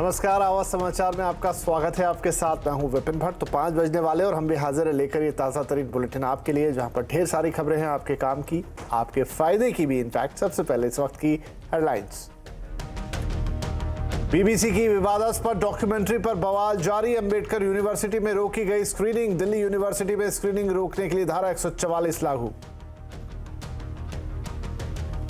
नमस्कार, आवाज समाचार में आपका स्वागत है। आपके साथ मैं हूं विपिन भट्ट। तो 5 बजने वाले और हम भी हाजिर है लेकर ये ताज़ा तरीन बुलेटिन आपके लिए, जहां पर ढेर सारी खबरें हैं आपके काम की, आपके फायदे की भी। इनफैक्ट सबसे पहले इस वक्त की हेडलाइंस। बीबीसी की विवादास्पद डॉक्यूमेंट्री पर बवाल जारी। अंबेडकर यूनिवर्सिटी में रोकी गई स्क्रीनिंग। दिल्ली यूनिवर्सिटी में स्क्रीनिंग रोकने के लिए धारा 144 लागू।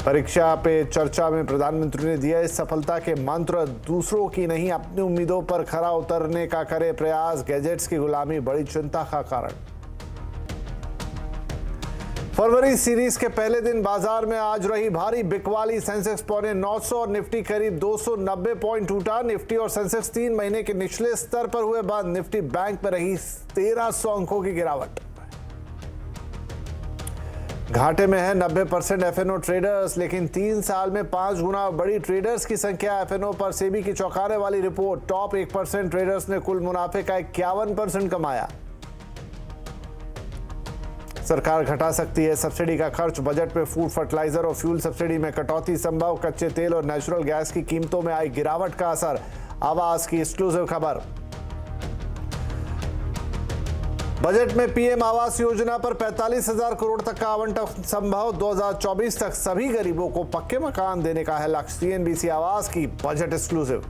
परीक्षा पे चर्चा में प्रधानमंत्री ने दिया इस सफलता के मंत्र, दूसरों की नहीं अपनी उम्मीदों पर खरा उतरने का करे प्रयास। गैजेट्स की गुलामी बड़ी चिंता का कारण। फरवरी सीरीज के पहले दिन बाजार में आज रही भारी बिकवाली। सेंसेक्स पौने 900 और निफ्टी करीब 290 पॉइंट टूटा। निफ्टी और सेंसेक्स 3 महीने के निचले स्तर पर हुए बंद। निफ्टी बैंक में रही 1300 अंकों की गिरावट। घाटे में है 90% एफएनओ ट्रेडर्स, लेकिन 3 साल में 5 गुना बढ़ी ट्रेडर्स की संख्या। एफएनओ पर सेबी की चौंकाने वाली रिपोर्ट। टॉप 1% ट्रेडर्स ने कुल मुनाफे का 51% कमाया। सरकार घटा सकती है सब्सिडी का खर्च। बजट में फूड, फर्टिलाइजर और फ्यूल सब्सिडी में कटौती संभव। कच्चे तेल और नेचुरल गैस की कीमतों में आई गिरावट का असर। आवास की एक्सक्लूसिव खबर। बजट में पीएम आवास योजना पर 45,000 करोड़ तक का आवंटन संभव। 2024 तक सभी गरीबों को पक्के मकान देने का है लक्ष्य। सीएनबीसी आवास की बजट एक्सक्लूसिव।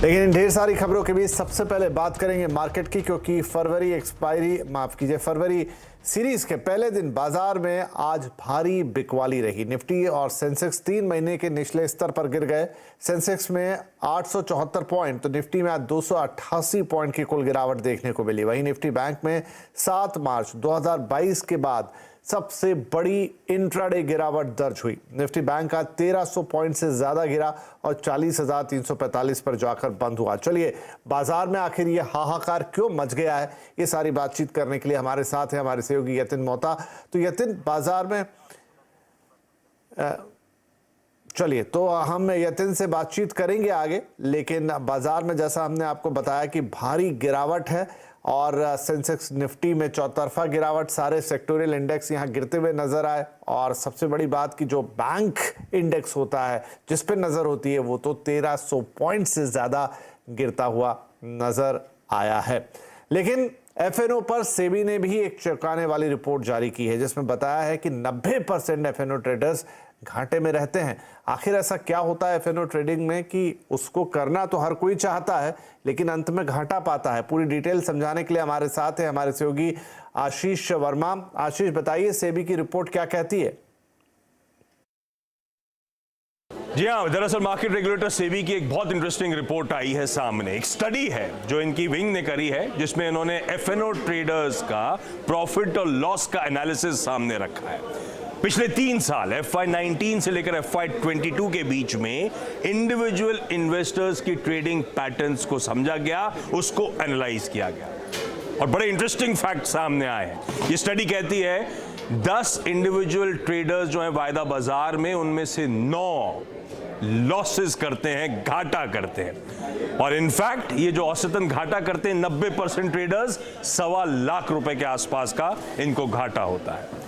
लेकिन इन ढेर सारी खबरों के बीच सबसे पहले बात करेंगे मार्केट की, क्योंकि फरवरी सीरीज के पहले दिन बाजार में आज भारी बिकवाली रही। निफ्टी और सेंसेक्स 3 महीने के निचले स्तर पर गिर गए। सेंसेक्स में 874 पॉइंट तो निफ्टी में आज 288 पॉइंट की कुल गिरावट देखने को मिली। वहीं निफ्टी बैंक में 7 मार्च 2022 के बाद सबसे बड़ी इंट्राडे गिरावट दर्ज हुई। निफ्टी बैंक का 1300 पॉइंट से ज्यादा गिरा और 40,345 पर जाकर बंद हुआ। चलिए, बाजार में आखिर ये हाहाकार क्यों मच गया है, ये सारी बातचीत करने के लिए हमारे साथ है हमारे सहयोगी यतिन मोहता। तो यतिन, बाजार में चलिए, तो हम यतिन से बातचीत करेंगे आगे, लेकिन बाजार में जैसा हमने आपको बताया कि भारी गिरावट है और सेंसेक्स निफ्टी में चौतरफा गिरावट। सारे सेक्टोरियल इंडेक्स यहां गिरते हुए नजर आए और सबसे बड़ी बात कि जो बैंक इंडेक्स होता है जिस पे नजर होती है वो तो 1300 पॉइंट से ज्यादा गिरता हुआ नजर आया है। लेकिन एफएनओ पर सेबी ने भी एक चौंकाने वाली रिपोर्ट जारी की है, जिसमें बताया है कि 90% एफएनओ ट्रेडर्स घाटे में रहते हैं। आखिर ऐसा क्या होता है एफएनओ ट्रेडिंग में कि उसको करना तो हर कोई चाहता है लेकिन अंत में घाटा पाता है? पूरी डिटेल समझाने के लिए हमारे साथ है हमारे सहयोगी आशीष वर्मा। आशीष, बताइए सेबी की रिपोर्ट क्या कहती है? जी हाँ, दरअसल मार्केट रेगुलेटर सेबी की एक बहुत इंटरेस्टिंग रिपोर्ट आई है सामने। एक स्टडी है जो इनकी विंग ने करी है, जिसमें इन्होंने एफएनओ ट्रेडर्स का प्रॉफिट और लॉस का एनालिसिस सामने रखा है। पिछले 3 साल FY19 से लेकर FY22 के बीच में इंडिविजुअल इन्वेस्टर्स की ट्रेडिंग पैटर्न्स को समझा गया, उसको एनालाइज किया गया और बड़े इंटरेस्टिंग फैक्ट सामने आए हैं। ये स्टडी कहती है 10 इंडिविजुअल ट्रेडर्स जो है वायदा बाजार में, उनमें से 9 लॉसेस करते हैं, घाटा करते हैं। और इनफैक्ट ये जो औसतन घाटा करते हैं 90% ट्रेडर्स, 1.25 लाख रुपए के आसपास का इनको घाटा होता है।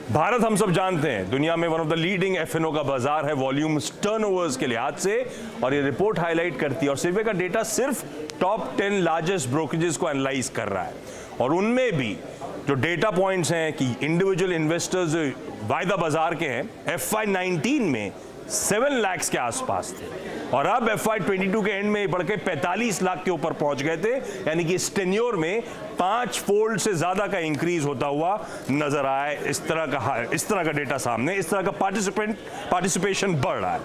भारत हम सब जानते हैं दुनिया में one of the leading FNO का बाजार है वॉल्यूम्स, टर्नओवर्स के लिहाज से, और ये रिपोर्ट हाईलाइट करती है। और सेबी का डेटा सिर्फ टॉप 10 लार्जेस्ट ब्रोकरेजेस को एनालाइज कर रहा है और उनमें भी जो डेटा पॉइंट्स हैं कि इंडिविजुअल इन्वेस्टर्स वायदा बाजार के हैं FY19 में 7 लाख के आसपास थे और अब FY22 के एंड में बढ़ के 45 लाख के ऊपर पहुंच गए थे। यानी कि इस टेन्योर में 5 फोल्ड से ज्यादा का इंक्रीज होता हुआ नजर आया। इस तरह का डेटा सामने, इस तरह का पार्टिसिपेशन बढ़ रहा है।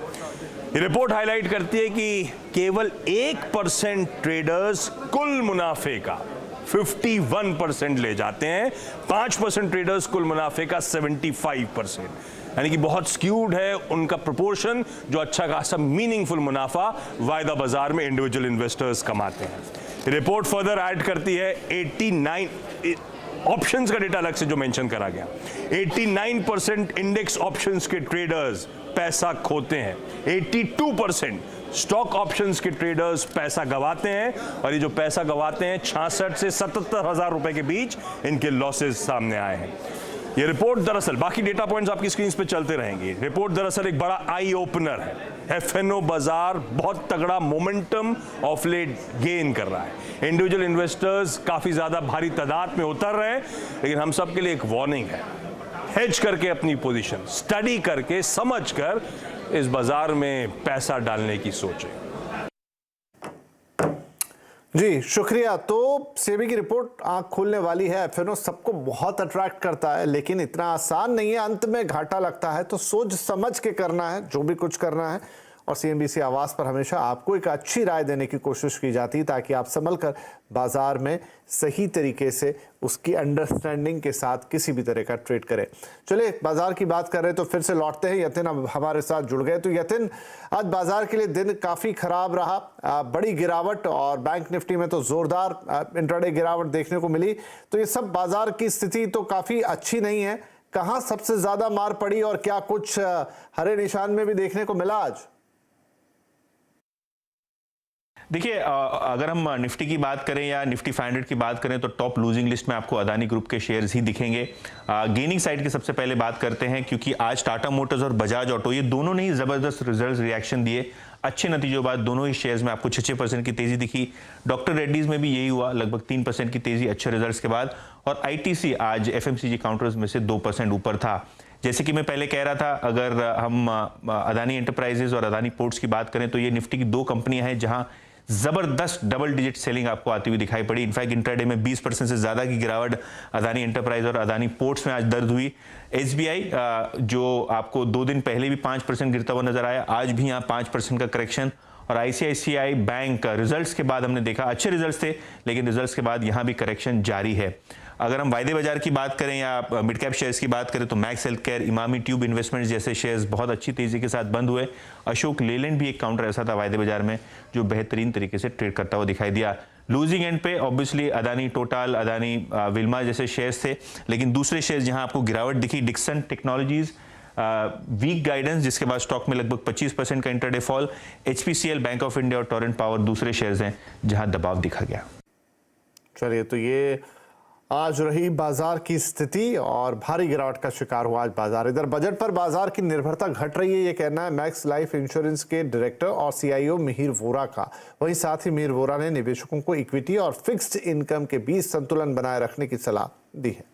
रिपोर्ट हाईलाइट करती है कि केवल 1% ट्रेडर्स कुल मुनाफे का 51% ले जाते हैं, 5% ट्रेडर्स कुल मुनाफे का 75%, यानी कि बहुत स्क्यूड है उनका प्रोपोर्शन, जो अच्छा खासा मीनिंगफुल मुनाफा वायदा बाजार में इंडिविजुअल इन्वेस्टर्स कमाते हैं। रिपोर्ट फर्दर ऐड करती है 89 ऑप्शंस का डेटा अलग से जो मेंशन करा गया, 89% इंडेक्स ऑप्शंस के ट्रेडर्स पैसा खोते हैं, 82% स्टॉक ऑप्शंस के ट्रेडर्स पैसा गवाते हैं और ये जो पैसा गवाते हैं 66 से 77 हजार रुपए के बीच इनके लॉसेस सामने आए हैं। ये रिपोर्ट दरअसल, बाकी डेटा पॉइंट्स आपकी स्क्रीन पे चलते रहेंगे, रिपोर्ट दरअसल एक बड़ा आई ओपनर है। एफएनओ बाजार बहुत तगड़ा मोमेंटम ऑफ लेट गेन कर रहा है। इंडिविजुअल इन्वेस्टर्स काफी ज्यादा भारी तादाद में उतर रहे हैं, लेकिन हम सब के लिए एक वार्निंग है, हेज करके अपनी पोजीशन स्टडी करके समझ कर इस बाजार में पैसा डालने की सोचें। जी शुक्रिया। तो सेबी की रिपोर्ट आंख खोलने वाली है। एफएनओ सबको बहुत अट्रैक्ट करता है, लेकिन इतना आसान नहीं है, अंत में घाटा लगता है। तो सोच समझ के करना है जो भी कुछ करना है, और सीएनबीसी आवाज पर हमेशा आपको एक अच्छी राय देने की कोशिश की जाती है, ताकि आप संभल कर बाजार में सही तरीके से उसकी अंडरस्टैंडिंग के साथ किसी भी तरह का ट्रेड करें। चलिए बाजार की बात कर रहे हैं तो फिर से लौटते हैं। यतिन अब हमारे साथ जुड़ गए। तो यतिन, आज बाजार के लिए दिन काफी खराब रहा, बड़ी गिरावट, और बैंक निफ्टी में तो जोरदार इंट्राडे गिरावट देखने को मिली। तो ये सब बाजार की स्थिति तो काफी अच्छी नहीं है। कहां सबसे ज्यादा मार पड़ी और क्या कुछ हरे निशान में भी देखने को मिला आज? देखिए, अगर हम निफ्टी की बात करें या निफ्टी 500 की बात करें तो टॉप लूजिंग लिस्ट में आपको अदानी ग्रुप के शेयर्स ही दिखेंगे। गेनिंग साइड की सबसे पहले बात करते हैं, क्योंकि आज टाटा मोटर्स और बजाज ऑटो ये दोनों ने ही जबरदस्त रिजल्ट रिएक्शन दिए। अच्छे नतीजों बाद दोनों ही शेयर्स में आपको 6% की तेजी दिखी। डॉक्टर रेड्डीज में भी यही हुआ, लगभग 3% की तेजी अच्छे रिजल्ट्स के बाद। और आईटीसी आज एफएमसीजी काउंटर्स में से 2% ऊपर था। जैसे कि मैं पहले कह रहा था, अगर हम अदानी एंटरप्राइजेज और अदानी पोर्ट्स की बात करें तो ये निफ्टी की 2 कंपनियां हैं जहां जबरदस्त डबल डिजिट सेलिंग आपको आती हुई दिखाई पड़ी। इनफैक्ट इंट्राडे में 20% से ज्यादा की गिरावट अदानी एंटरप्राइज और अदानी पोर्ट्स में आज दर्ज हुई। एसबीआई जो आपको 2 दिन पहले भी 5% गिरता हुआ नजर आया, आज भी यहाँ 5% का करेक्शन। और आईसीआईसीआई बैंक रिजल्ट्स के बाद हमने देखा अच्छे रिजल्ट्स थे, लेकिन रिजल्ट्स के बाद यहाँ भी करेक्शन जारी है। अगर हम वायदे बाजार की बात करें या मिड कैप शेयर्स की बात करें तो max health care, Emami tube investments जैसे शेयर्स बहुत अच्छी तेजी के साथ बंद हुए। अशोक लेलैंड भी एक काउंटर ऐसा था वायदे बाजार में जो बेहतरीन तरीके से ट्रेड करता हुआ दिखाई दिया। लूजिंग एंड पे obviously Adani total, Adani Wilma जैसे शेयर्स थे, लेकिन दूसरे शेयर्स जहां आपको गिरावट दिखी, डिक्सन टेक्नोलॉजीज वीक गाइडेंस, जिसके बाद स्टॉक में लगभग 25% का intraday fall. HPCL, bank of India और टोरेंट पावर दूसरे शेयर्स हैं जहां दबाव दिखा गया। चलिए, तो ये आज रही बाजार की स्थिति और भारी गिरावट का शिकार हुआ आज बाजार। इधर बजट पर बाजार की निर्भरता घट रही है, ये कहना है मैक्स लाइफ इंश्योरेंस के डायरेक्टर और सीआईओ मिहिर वोरा का। वहीं साथ ही मिहिर वोरा ने निवेशकों को इक्विटी और फिक्स्ड इनकम के बीच संतुलन बनाए रखने की सलाह दी है।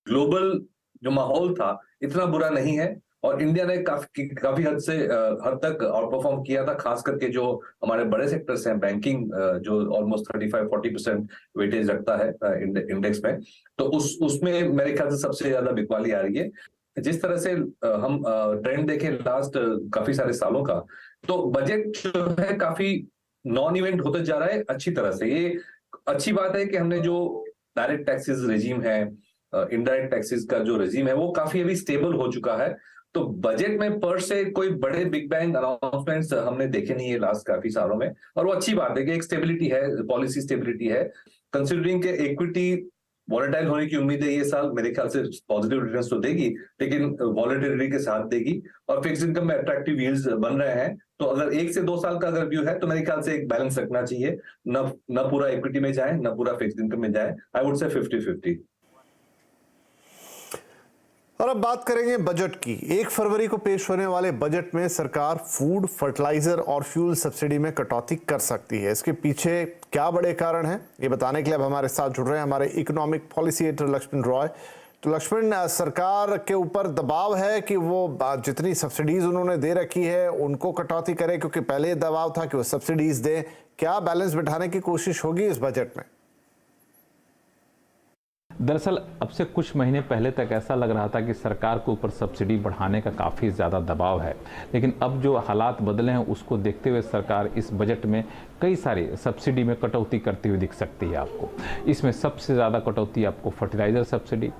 ग्लोबल जो माहौल था इतना बुरा नहीं है और इंडिया ने काफी हद तक आउट परफॉर्म किया था, खास करके जो हमारे बड़े सेक्टर्स हैं, बैंकिंग जो ऑलमोस्ट 35-40% वेटेज रखता है इंडेक्स में, तो उसमें मेरे ख्याल से सबसे ज्यादा बिकवाली आ रही है। जिस तरह से हम ट्रेंड देखें लास्ट काफी सारे सालों का, तो बजट जो है काफी नॉन इवेंट होते जा रहा है अच्छी तरह से। ये अच्छी बात है कि हमने जो डायरेक्ट टैक्सेस रेजिम है, इनडायरेक्ट टैक्सेस का जो रेजिम है वो काफी अभी स्टेबल हो चुका है। तो बजट में पर से कोई बड़े बिग बैंग अनाउंसमेंट्स हमने देखे नहीं है लास्ट काफी सालों में, और वो अच्छी बात है कि एक स्टेबिलिटी है, पॉलिसी स्टेबिलिटी है। कंसिडरिंग के इक्विटी वॉलेटाइल होने की उम्मीद है ये साल, मेरे ख्याल से पॉजिटिव रिटर्न्स तो देगी, लेकिन वॉलेटिलिटी के साथ देगी, और फिक्स्ड इनकम में अट्रैक्टिव यील्ड्स बन रहे हैं। तो अगर 1 से 2 साल का अगर व्यू है तो मेरे ख्याल से एक बैलेंस रखना चाहिए, न पूरा इक्विटी में जाए न पूरा फिक्स्ड इनकम में जाए। I would say 50-50। और अब बात करेंगे बजट की। 1 फरवरी को पेश होने वाले बजट में सरकार फूड, फर्टिलाइजर और फ्यूल सब्सिडी में कटौती कर सकती है। इसके पीछे क्या बड़े कारण हैं, ये बताने के लिए अब हमारे साथ जुड़ रहे हैं हमारे economic policy editor Lakshman Roy. तो लक्ष्मण, सरकार के ऊपर दबाव है कि वो जितनी सब्सिडीज उन्होंने दे रखी है उनको कटौती करे, क्योंकि पहले दबाव था कि वो सब्सिडीज दें। क्या बैलेंस बिठाने की कोशिश होगी इस बजट में? दरअसल अब से कुछ महीने पहले तक ऐसा लग रहा था कि सरकार के ऊपर सब्सिडी बढ़ाने का काफ़ी ज़्यादा दबाव है, लेकिन अब जो हालात बदले हैं उसको देखते हुए सरकार इस बजट में कई सारी सब्सिडी में कटौती करती हुई दिख सकती है आपको। इसमें सबसे ज़्यादा कटौती आपको फर्टिलाइज़र सब्सिडी,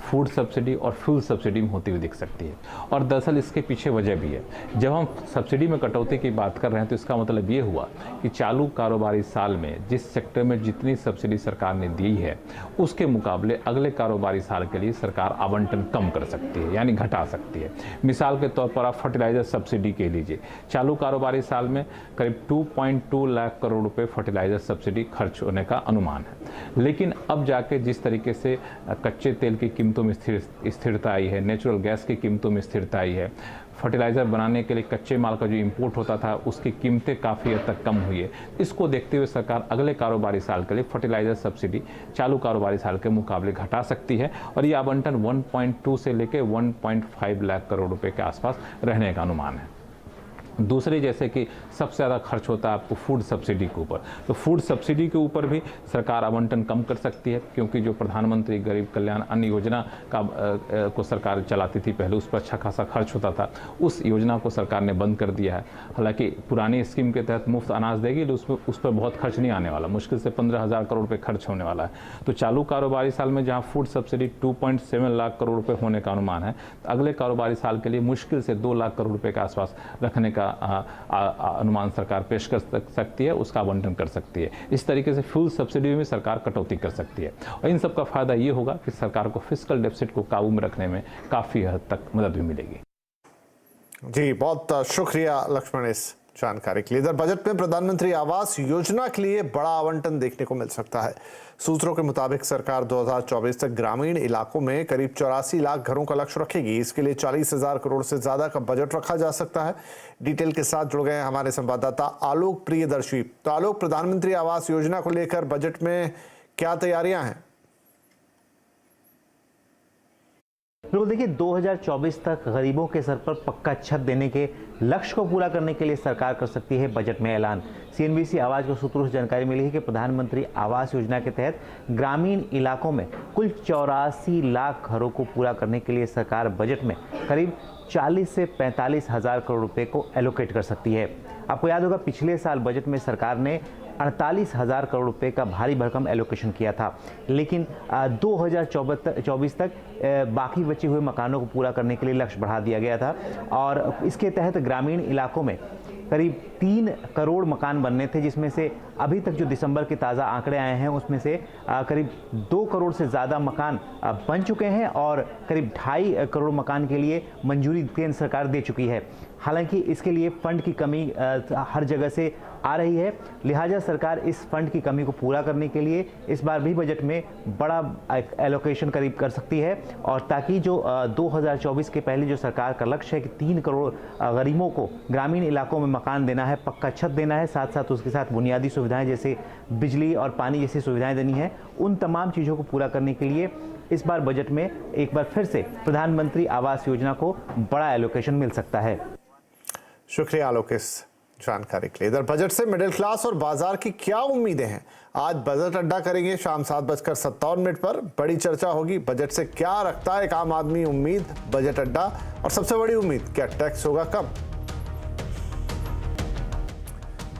फूड सब्सिडी और फ्यूल सब्सिडी में होती हुई दिख सकती है। और दरअसल इसके पीछे वजह भी है। जब हम सब्सिडी में कटौती की बात कर रहे हैं तो इसका मतलब ये हुआ कि चालू कारोबारी साल में जिस सेक्टर में जितनी सब्सिडी सरकार ने दी है उसके मुकाबले अगले कारोबारी साल के लिए सरकार आवंटन कम कर सकती है, यानी घटा सकती है। मिसाल के तौर पर आप फर्टिलाइजर सब्सिडी के लीजिए, चालू कारोबारी साल में करीब 2.2 लाख करोड़ रुपए फर्टिलाइजर सब्सिडी खर्च होने का अनुमान है। लेकिन अब जाके जिस तरीके से कच्चे तेल की कीमतों में स्थिरता आई है, नेचुरल गैस की कीमतों में स्थिरता आई है, फर्टिलाइज़र बनाने के लिए कच्चे माल का जो इंपोर्ट होता था उसकी कीमतें काफ़ी हद तक कम हुई है। इसको देखते हुए सरकार अगले कारोबारी साल के लिए फर्टिलाइज़र सब्सिडी चालू कारोबारी साल के मुकाबले घटा सकती है और ये आवंटन 1.2 से लेकर 1.5 लाख करोड़ रुपए के आसपास रहने का अनुमान है। दूसरे जैसे कि सबसे ज़्यादा खर्च होता है आपको फूड सब्सिडी के ऊपर, तो फूड सब्सिडी के ऊपर भी सरकार आवंटन कम कर सकती है, क्योंकि जो प्रधानमंत्री गरीब कल्याण अन्न योजना को सरकार चलाती थी पहले, उस पर अच्छा खासा खर्च होता था। उस योजना को सरकार ने बंद कर दिया है। हालांकि पुरानी स्कीम के तहत मुफ्त अनाज देगी, लेकिन उस पर बहुत खर्च नहीं आने वाला, मुश्किल से 15,000 करोड़ रुपये खर्च होने वाला है। तो चालू कारोबारी साल में जहाँ फूड सब्सिडी 2.7 लाख करोड़ रुपये होने का अनुमान है, तो अगले कारोबारी साल के लिए मुश्किल से 2 लाख करोड़ रुपये के आसपास रखने का अनुमान सरकार पेश कर सकती है, उसका आवंटन कर सकती है। इस तरीके से फ्यूल सब्सिडी में सरकार कटौती कर सकती है और इन सब का फायदा ये होगा कि सरकार को फिस्कल डेफिसिट को काबू में रखने में काफी हद तक मदद भी मिलेगी। जी, बहुत शुक्रिया लक्ष्मण इस जानकारी के लिए। इधर बजट में प्रधानमंत्री आवास योजना के लिए बड़ा आवंटन देखने को मिल सकता है। सूत्रों के मुताबिक सरकार 2024 तक ग्रामीण इलाकों में करीब 84 लाख घरों का लक्ष्य रखेगी। इसके लिए 40,000 करोड़ से ज्यादा का बजट रखा जा सकता है। डिटेल के साथ जुड़ गए हैं हमारे संवाददाता आलोक प्रियदर्शी। तो आलोक, प्रधानमंत्री आवास योजना को लेकर बजट में क्या तैयारियां हैं? बिल्कुल, देखिए 2024 तक गरीबों के सर पर पक्का छत देने के लक्ष्य को पूरा करने के लिए सरकार कर सकती है बजट में ऐलान। सीएनबीसी आवाज को सूत्रों से जानकारी मिली है कि प्रधानमंत्री आवास योजना के तहत ग्रामीण इलाकों में कुल 84 लाख घरों को पूरा करने के लिए सरकार बजट में करीब 40 से 45 हजार करोड़ रुपए को एलोकेट कर सकती है। आपको याद होगा पिछले साल बजट में सरकार ने 48,000 करोड़ रुपए का भारी भरकम एलोकेशन किया था, लेकिन 2024 तक बाकी बचे हुए मकानों को पूरा करने के लिए लक्ष्य बढ़ा दिया गया था और इसके तहत ग्रामीण इलाकों में करीब 3 करोड़ मकान बनने थे, जिसमें से अभी तक जो दिसंबर के ताज़ा आंकड़े आए हैं उसमें से करीब 2 करोड़ से ज़्यादा मकान बन चुके हैं और करीब 2.5 करोड़ मकान के लिए मंजूरी केंद्र सरकार दे चुकी है। हालांकि इसके लिए फंड की कमी हर जगह से आ रही है, लिहाजा सरकार इस फंड की कमी को पूरा करने के लिए इस बार भी बजट में बड़ा एलोकेशन करीब कर सकती है और ताकि जो 2024 के पहले जो सरकार का लक्ष्य है कि 3 करोड़ गरीबों को ग्रामीण इलाकों में मकान देना है, पक्का छत देना है, साथ साथ उसके साथ बुनियादी सुविधाएं जैसे बिजली और पानी जैसी सुविधाएं देनी है, उन तमाम चीज़ों को पूरा करने के लिए इस बार बजट में एक बार फिर से प्रधानमंत्री आवास योजना को बड़ा एलोकेशन मिल सकता है। शुक्रिया आलोक इस जानकारी के लिए। इधर बजट से मिडिल क्लास और बाजार की क्या उम्मीदें हैं, आज बजट अड्डा करेंगे शाम 7:57 पर। बड़ी चर्चा होगी बजट से क्या रखता है एक आम आदमी उम्मीद, बजट अड्डा। और सबसे बड़ी उम्मीद, क्या टैक्स होगा कम?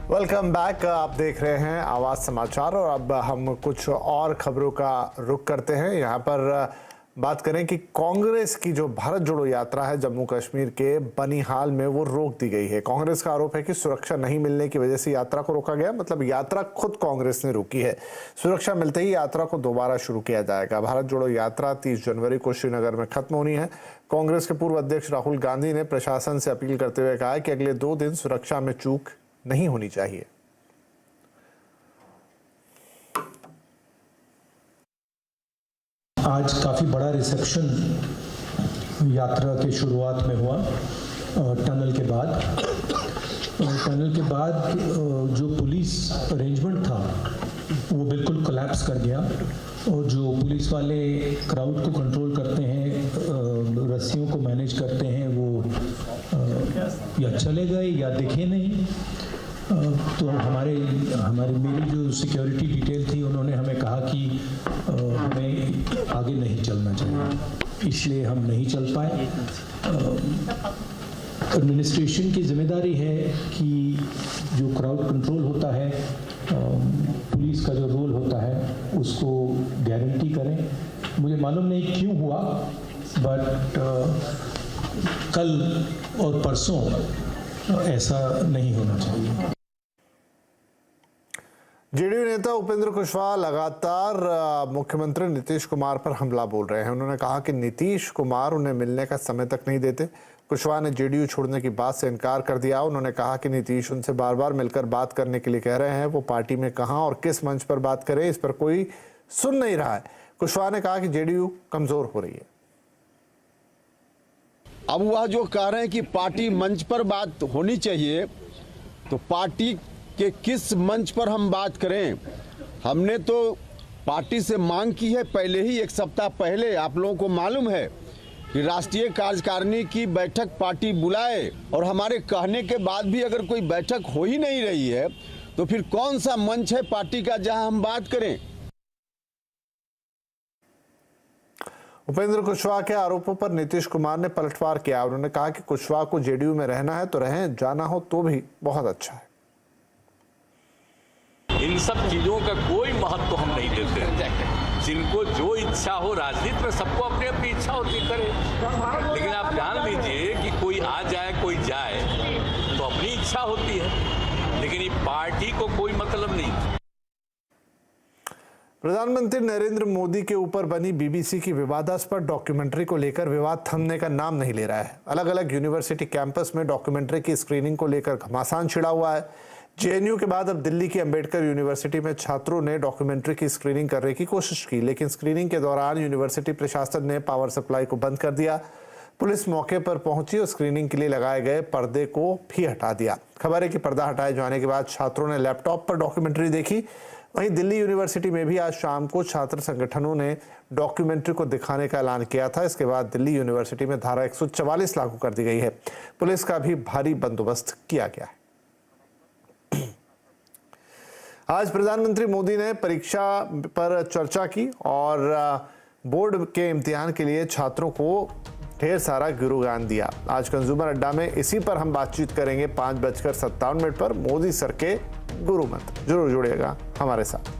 वेलकम बैक, आप देख रहे हैं आवाज समाचार और अब हम कुछ और खबरों का रुख करते हैं। यहाँ पर बात करें कि कांग्रेस की जो भारत जोड़ो यात्रा है जम्मू कश्मीर के बनिहाल में, वो रोक दी गई है। कांग्रेस का आरोप है कि सुरक्षा नहीं मिलने की वजह से यात्रा को रोका गया, मतलब यात्रा खुद कांग्रेस ने रोकी है। सुरक्षा मिलते ही यात्रा को दोबारा शुरू किया जाएगा। भारत जोड़ो यात्रा 30 जनवरी को श्रीनगर में खत्म होनी है। कांग्रेस के पूर्व अध्यक्ष राहुल गांधी ने प्रशासन से अपील करते हुए कहा कि अगले 2 दिन सुरक्षा में चूक नहीं होनी चाहिए। आज काफ़ी बड़ा रिसेप्शन यात्रा के शुरुआत में हुआ टनल के बाद। टनल के बाद जो पुलिस अरेंजमेंट था वो बिल्कुल कोलैप्स कर गया और जो पुलिस वाले क्राउड को कंट्रोल करते हैं, रस्सियों को मैनेज करते हैं, वो या चले गए या दिखे नहीं। तो मेरी जो सिक्योरिटी डिटेल थी उन्होंने हमें कहा कि हमें आगे नहीं चलना चाहिए, इसलिए हम नहीं चल पाए। एडमिनिस्ट्रेशन की जिम्मेदारी है कि जो क्राउड कंट्रोल होता है, पुलिस का जो रोल होता है उसको गारंटी करें, मुझे मालूम नहीं क्यों हुआ, बट कल और परसों ऐसा नहीं होना चाहिए। जेडीयू नेता उपेंद्र कुशवाहा लगातार मुख्यमंत्री नीतीश कुमार पर हमला बोल रहे हैं। उन्होंने कहा कि नीतीश कुमार उन्हें मिलने का समय तक नहीं देते। कुशवाहा ने जेडीयू छोड़ने की बात से इनकार कर दिया। उन्होंने कहा कि नीतीश उनसे बार बार मिलकर बात करने के लिए कह रहे हैं, वो पार्टी में कहां और किस मंच पर बात करें इस पर कोई सुन नहीं रहा है। कुशवाहा ने कहा कि जेडीयू कमजोर हो रही है। अब वह जो कह रहे हैं कि पार्टी मंच पर बात होनी चाहिए, तो पार्टी के किस मंच पर हम बात करें? हमने तो पार्टी से मांग की है पहले ही, एक सप्ताह पहले। आप लोगों को मालूम है कि राष्ट्रीय कार्यकारिणी की बैठक पार्टी बुलाए, और हमारे कहने के बाद भी अगर कोई बैठक हो ही नहीं रही है तो फिर कौन सा मंच है पार्टी का जहां हम बात करें? उपेंद्र कुशवाहा के आरोपों पर नीतीश कुमार ने पलटवार किया। उन्होंने कहा कि कुशवाहा को जेडीयू में रहना है तो रहें, जाना हो तो भी बहुत अच्छा है। इन सब चीजों का कोई महत्व हम नहीं देते हैं। जिनको जो इच्छा हो, राजनीति में सबको अपनी अपनी इच्छा होती करे, लेकिन आप जान लीजिए कि कोई आ जाए कोई जाए तो अपनी इच्छा होती है, लेकिन ये पार्टी को कोई मतलब नहीं। प्रधानमंत्री नरेंद्र मोदी के ऊपर बनी बीबीसी की विवादास्पद डॉक्यूमेंट्री को लेकर विवाद थमने का नाम नहीं ले रहा है। अलग अलग यूनिवर्सिटी कैंपस में डॉक्यूमेंट्री की स्क्रीनिंग को लेकर घमासान छिड़ा हुआ है। जेएनयू के बाद अब दिल्ली की अंबेडकर यूनिवर्सिटी में छात्रों ने डॉक्यूमेंट्री की स्क्रीनिंग करने की कोशिश की, लेकिन स्क्रीनिंग के दौरान यूनिवर्सिटी प्रशासन ने पावर सप्लाई को बंद कर दिया। पुलिस मौके पर पहुंची और स्क्रीनिंग के लिए लगाए गए पर्दे को भी हटा दिया। खबर है कि पर्दा हटाए जाने के बाद छात्रों ने लैपटॉप पर डॉक्यूमेंट्री देखी। वहीं दिल्ली यूनिवर्सिटी में भी आज शाम को छात्र संगठनों ने डॉक्यूमेंट्री को दिखाने का ऐलान किया था। इसके बाद दिल्ली यूनिवर्सिटी में धारा 144 लागू कर दी गई है। पुलिस का भी भारी बंदोबस्त किया गया है। आज प्रधानमंत्री मोदी ने परीक्षा पर चर्चा की और बोर्ड के इम्तिहान के लिए छात्रों को ढेर सारा गुरुगान दिया। आज कंज्यूमर अड्डा में इसी पर हम बातचीत करेंगे 5:57 पर मोदी सर के गुरु मंत्र। जरूर जुड़िएगा हमारे साथ।